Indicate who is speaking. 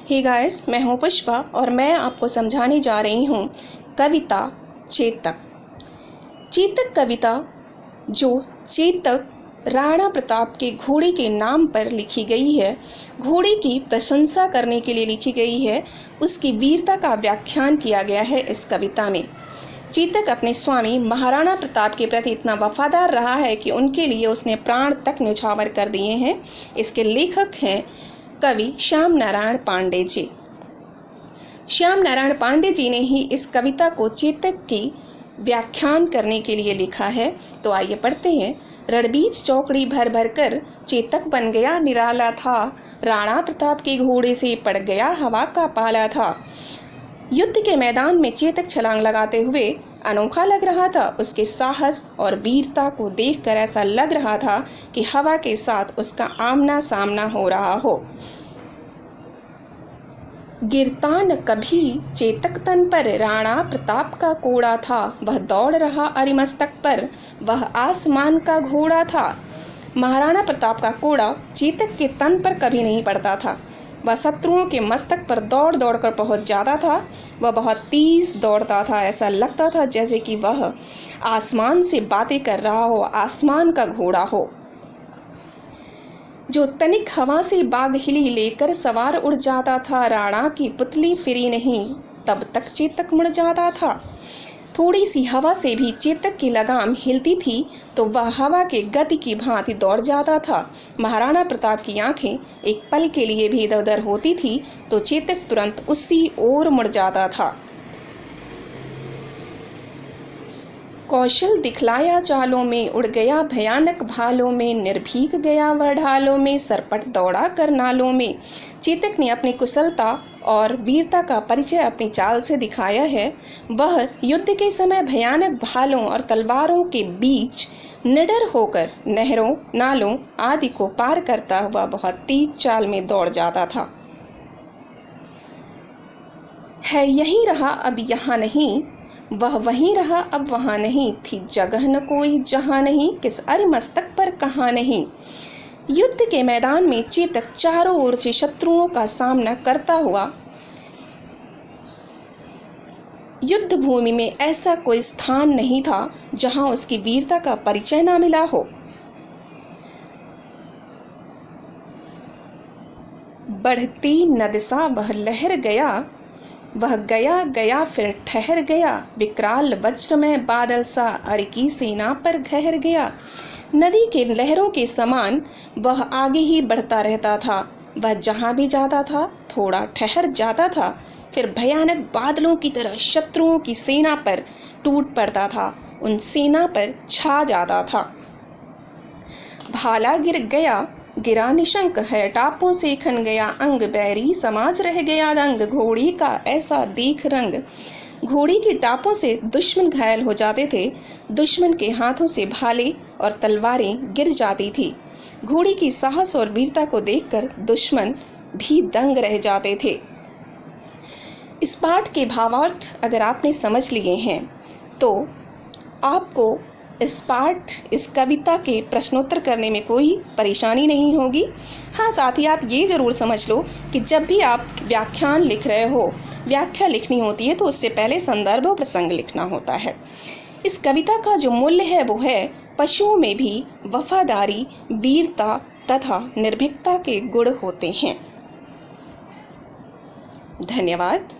Speaker 1: Hey guys, मैं हूँ पुष्पा और मैं आपको समझाने जा रही हूँ कविता चेतक। चेतक कविता जो चेतक राणा प्रताप के घोड़े के नाम पर लिखी गई है, घोड़े की प्रशंसा करने के लिए लिखी गई है, उसकी वीरता का व्याख्यान किया गया है इस कविता में। चेतक अपने स्वामी महाराणा प्रताप के प्रति इतना वफादार रहा है कि उनके लिए उसने प्राण तक न्यौछावर कर दिए हैं। इसके लेखक हैं कवि श्याम नारायण पांडे जी। श्याम नारायण पांडे जी ने ही इस कविता को चेतक की व्याख्यान करने के लिए लिखा है। तो आइए पढ़ते हैं। रणबीच चौकड़ी भर भर कर चेतक बन गया निराला था, राणा प्रताप के घोड़े से पड़ गया हवा का पाला था। युद्ध के मैदान में चेतक छलांग लगाते हुए अनोखा लग रहा था। उसके साहस और वीरता को देखकर ऐसा लग रहा था कि हवा के साथ उसका आमना सामना हो रहा हो। गिरता न कभी चेतक तन पर, राणा प्रताप का कोड़ा था, वह दौड़ रहा अरिमस्तक पर, वह आसमान का घोड़ा था। महाराणा प्रताप का कोड़ा चेतक के तन पर कभी नहीं पड़ता था। वह शत्रुओं के मस्तक पर दौड़ दौड़ कर पहुँच जाता था। वह बहुत तेज दौड़ता था, ऐसा लगता था जैसे कि वह आसमान से बातें कर रहा हो, आसमान का घोड़ा हो। जो तनिक हवा से बाग हिली लेकर सवार उड़ जाता था, राणा की पुतली फिरी नहीं तब तक चेतक मुड़ जाता था। थोड़ी सी हवा से भी चेतक की लगाम हिलती थी तो वह हवा के गति की भांति दौड़ जाता था। महाराणा प्रताप की आंखें एक पल के लिए भी इधर उधर होती थी तो चेतक तुरंत उसी ओर मुड़ जाता था। कौशल दिखलाया चालों में, उड़ गया भयानक भालों में, निर्भीक गया वह ढालों में, सरपट दौड़ा कर नालों में। चेतक ने अपनी कुशलता और वीरता का परिचय अपनी चाल से दिखाया है। वह युद्ध के समय भयानक भालों और तलवारों के बीच निडर होकर नहरों, नालों आदि को पार करता हुआ बहुत तेज चाल में दौड़ जाता था। है यहीं रहा अब यहाँ नहीं, वह वहीं रहा अब वहाँ नहीं, थी जगह न कोई जहाँ नहीं, किस अरिमस्तक पर कहाँ नहीं। युद्ध के मैदान में चेतक चारों ओर से शत्रुओं का सामना करता हुआ, युद्ध भूमि में ऐसा कोई स्थान नहीं था जहाँ उसकी वीरता का परिचय ना मिला हो। बढ़ती नद सा वह लहर गया, वह गया गया फिर ठहर गया, विकराल वज्र में बादल सा अरि की सेना पर घहर गया। नदी के लहरों के समान वह आगे ही बढ़ता रहता था। वह जहाँ भी जाता था थोड़ा ठहर जाता था, फिर भयानक बादलों की तरह शत्रुओं की सेना पर टूट पड़ता था, उन सेना पर छा जाता था। भाला गिर गया गिरा निशंक है, टापों से खन गया अंग, बैरी समाज रह गया दंग, घोड़ी का ऐसा देख रंग। घोड़ी की टापों से दुश्मन घायल हो जाते थे, दुश्मन के हाथों से भाले और तलवारें गिर जाती थी। घोड़ी की साहस और वीरता को देखकर दुश्मन भी दंग रह जाते थे। इस पाठ के भावार्थ अगर आपने समझ लिए हैं तो आपको इस कविता के प्रश्नोत्तर करने में कोई परेशानी नहीं होगी। हाँ, साथ ही आप ये ज़रूर समझ लो कि जब भी आप व्याख्यान लिख रहे हो, व्याख्या लिखनी होती है तो उससे पहले संदर्भ और प्रसंग लिखना होता है। इस कविता का जो मूल्य है वो है पशुओं में भी वफादारी, वीरता तथा निर्भीकता के गुण होते हैं। धन्यवाद।